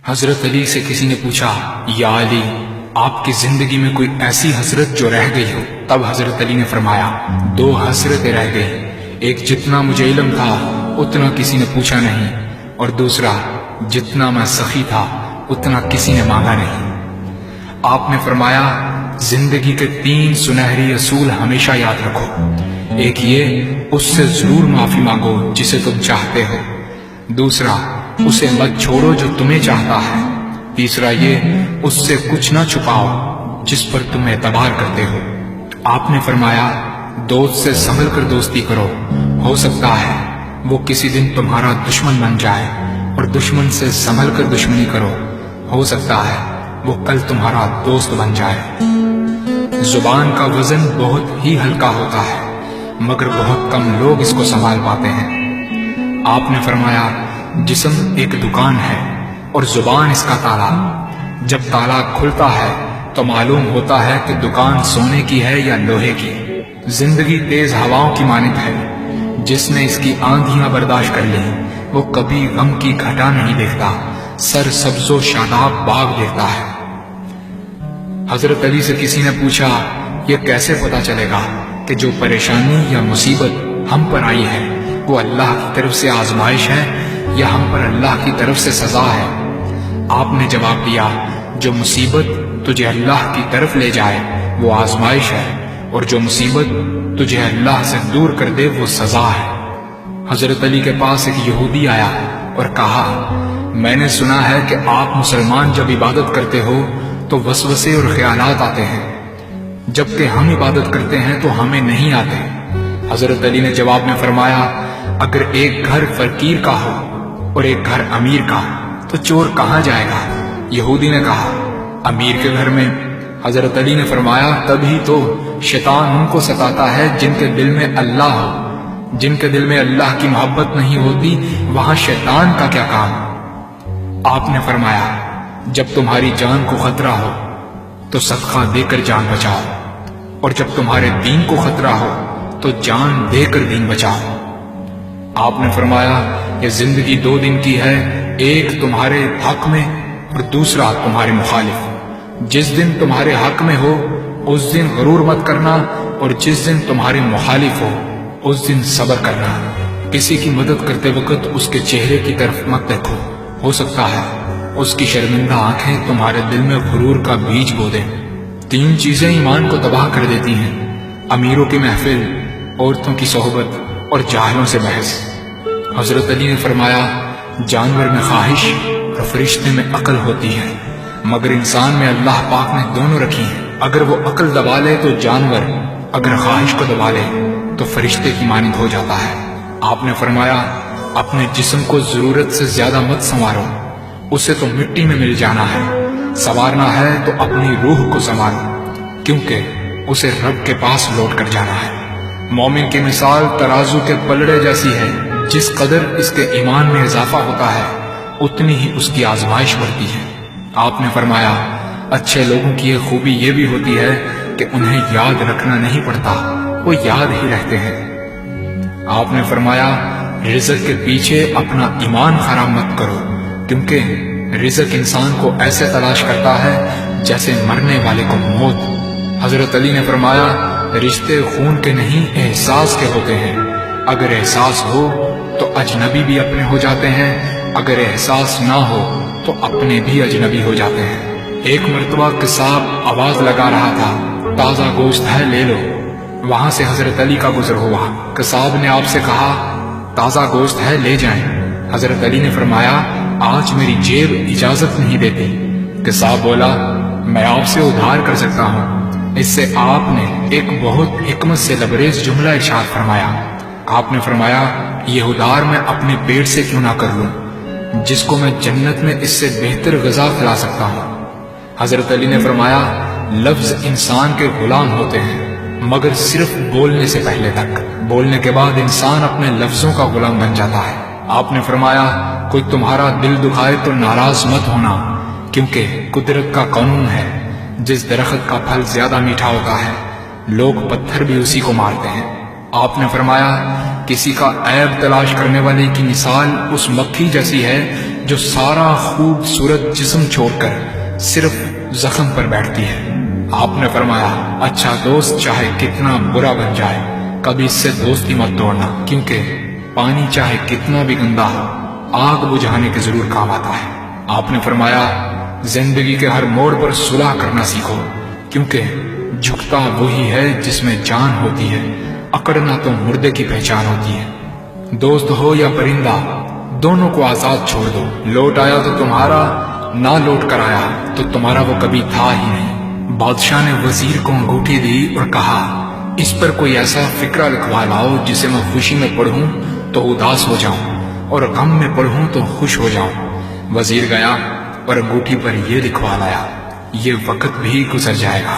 حضرت علی سے کسی نے پوچھا، یا علی، آپ کی زندگی میں کوئی ایسی حسرت جو رہ گئی ہو؟ تب حضرت علی نے فرمایا، دو حسرتیں رہ گئی، ایک جتنا مجھے علم تھا اتنا کسی نے پوچھا نہیں، اور دوسرا جتنا میں سخی تھا اتنا کسی نے مانگا نہیں۔ آپ نے فرمایا، زندگی کے 3 سنہری اصول ہمیشہ یاد رکھو۔ ایک یہ، اس سے ضرور معافی مانگو جسے تم چاہتے ہو۔ دوسرا، اسے مت چھوڑو جو تمہیں چاہتا ہے۔ تیسرا یہ، اس سے کچھ نہ چھپاؤ جس پر تم اعتبار کرتے ہو۔ آپ نے فرمایا، دوست سے سنبھل کر دوستی کرو، ہو سکتا ہے وہ کسی دن تمہارا دشمن بن جائے، اور دشمن سے سنبھل کر دشمنی کرو، ہو سکتا ہے وہ کل تمہارا دوست بن جائے۔ زبان کا وزن بہت ہی ہلکا ہوتا ہے، مگر بہت کم لوگ اس کو سنبھال پاتے ہیں۔ آپ نے فرمایا، جسم ایک دکان ہے اور زبان اس کا تالا۔ جب تالا کھلتا ہے تو معلوم ہوتا ہے کہ دکان سونے کی ہے یا لوہے کی۔ زندگی تیز ہواؤں کی مانند ہے، جس نے اس کی آندھیاں برداشت کر لی وہ کبھی غم کی گھٹا نہیں دیکھتا، سر سبز و شاداب باغ دیکھتا ہے۔ حضرت علی سے کسی نے پوچھا، یہ کیسے پتا چلے گا کہ جو پریشانی یا مصیبت ہم پر آئی ہے وہ اللہ کی طرف سے آزمائش ہے یا ہم پر اللہ کی طرف سے سزا ہے؟ آپ نے جواب دیا، جو مصیبت تجھے اللہ کی طرف لے جائے وہ آزمائش ہے، اور جو مصیبت تجھے اللہ سے دور کر دے وہ سزا ہے۔ حضرت علی کے پاس ایک یہودی آیا اور کہا، میں نے سنا ہے کہ آپ مسلمان جب عبادت کرتے ہو تو وسوسے اور خیالات آتے ہیں، جبکہ ہم عبادت کرتے ہیں تو ہمیں نہیں آتے۔ حضرت علی نے جواب میں فرمایا، اگر ایک گھر فقیر کا ہو اور ایک گھر امیر کا تو چور کہاں جائے گا؟ یہودی نے کہا، امیر کے گھر میں۔ حضرت علی نے فرمایا، تبھی تو شیطان ان کو ستاتا ہے جن کے دل میں اللہ ہو۔ جن کے دل میں اللہ کی محبت نہیں ہوتی وہاں شیطان کا کیا کام؟ آپ نے فرمایا، جب تمہاری جان کو خطرہ ہو تو صدقہ دے کر جان بچاؤ، اور جب تمہارے دین کو خطرہ ہو تو جان دے کر دین بچاؤ۔ آپ نے فرمایا، یہ زندگی 2 دن کی ہے، ایک تمہارے حق میں اور دوسرا تمہارے مخالف۔ جس دن تمہارے حق میں ہو اس دن غرور مت کرنا، اور جس دن تمہارے مخالف ہو اس دن صبر کرنا۔ کسی کی مدد کرتے وقت اس کے چہرے کی طرف مت دیکھو، ہو سکتا ہے اس کی شرمندہ آنکھیں تمہارے دل میں غرور کا بیج بو دیں۔ 3 چیزیں ایمان کو تباہ کر دیتی ہیں، امیروں کی محفل، عورتوں کی صحبت اور جاہلوں سے بحث۔ حضرت علی نے فرمایا، جانور میں خواہش اور فرشتے میں عقل ہوتی ہے، مگر انسان میں اللہ پاک نے دونوں رکھی ہیں۔ اگر وہ عقل دبا لے تو جانور، اگر خواہش کو دبا لے تو فرشتے کی مانند ہو جاتا ہے۔ آپ نے فرمایا، اپنے جسم کو ضرورت سے زیادہ مت سنوارو، اسے تو مٹی میں مل جانا ہے۔ سنوارنا ہے تو اپنی روح کو سنوارو، کیونکہ اسے رب کے پاس لوٹ کر جانا ہے۔ مومن کی مثال ترازو کے پلڑے جیسی ہے، جس قدر اس کے ایمان میں اضافہ ہوتا ہے اتنی ہی اس کی آزمائش بڑھتی ہے۔ آپ نے فرمایا، اچھے لوگوں کی ایک خوبی یہ بھی ہوتی ہے کہ انہیں یاد رکھنا نہیں پڑتا، وہ یاد ہی رہتے ہیں۔ آپ نے فرمایا، رزق کے پیچھے اپنا ایمان خراب مت کرو، کیونکہ رزق انسان کو ایسے تلاش کرتا ہے جیسے مرنے والے کو موت۔ حضرت علی نے فرمایا، رشتے خون کے نہیں احساس کے ہوتے ہیں، اگر احساس ہو تو اجنبی بھی اپنے ہو جاتے ہیں، اگر احساس نہ ہو تو اپنے بھی اجنبی ہو جاتے ہیں۔ ایک مرتبہ قصاب آواز لگا رہا تھا، تازہ گوشت ہے لے لو۔ وہاں سے حضرت علی کا گزر ہوا، قصاب نے آپ سے کہا، تازہ گوشت ہے لے جائیں۔ حضرت علی نے فرمایا، آج میری جیب اجازت نہیں دیتی۔ قصاب بولا، میں آپ سے ادھار کر سکتا ہوں۔ اس سے آپ نے ایک بہت حکمت سے لبریز جملہ ارشاد فرمایا۔ آپ نے فرمایا، یہ ادھار میں اپنے پیٹ سے کیوں نہ کر لوں، جس کو میں جنت میں اس سے بہتر غذا کھلا سکتا ہوں۔ حضرت علی نے فرمایا، لفظ انسان کے غلام ہوتے ہیں مگر صرف بولنے سے پہلے تک، بولنے کے بعد انسان اپنے لفظوں کا غلام بن جاتا ہے۔ آپ نے فرمایا، کوئی تمہارا دل دکھائے تو ناراض مت ہونا، کیونکہ قدرت کا قانون ہے، جس درخت کا پھل زیادہ میٹھا ہوتا ہے لوگ پتھر بھی اسی کو مارتے ہیں۔ آپ نے فرمایا، کسی کا عیب تلاش کرنے والے کی مثال اس مکھی جیسی ہے جو سارا خوبصورت جسم چھوڑ کر صرف زخم پر بیٹھتی ہے۔ آپ نے فرمایا اچھا دوست چاہے کتنا برا بن جائے کبھی اس سے دوستی مت توڑنا، کیونکہ پانی چاہے کتنا بھی گندا ہو آگ بجھانے کے ضرور کام آتا ہے۔ آپ نے فرمایا زندگی کے ہر موڑ پر صلح کرنا سیکھو، کیونکہ جھکتا وہی ہے جس میں جان ہوتی ہے، اکڑنا تو مردے کی پہچان ہوتی ہے۔ دوست ہو یا پرندہ دونوں کو آزاد چھوڑ دو، لوٹ آیا تو تمہارا، نہ لوٹ کر آیا تو تمہارا وہ کبھی تھا ہی نہیں۔ بادشاہ نے وزیر کو انگوٹھی دی اور کہا اس پر کوئی ایسا فقرہ لکھوا لاؤ جسے میں خوشی میں پڑھوں تو اداس ہو جاؤں اور غم میں پڑھوں تو خوش ہو جاؤں۔ وزیر گیا اور انگوٹھی پر یہ لکھوا لایا یہ وقت بھی گزر جائے گا۔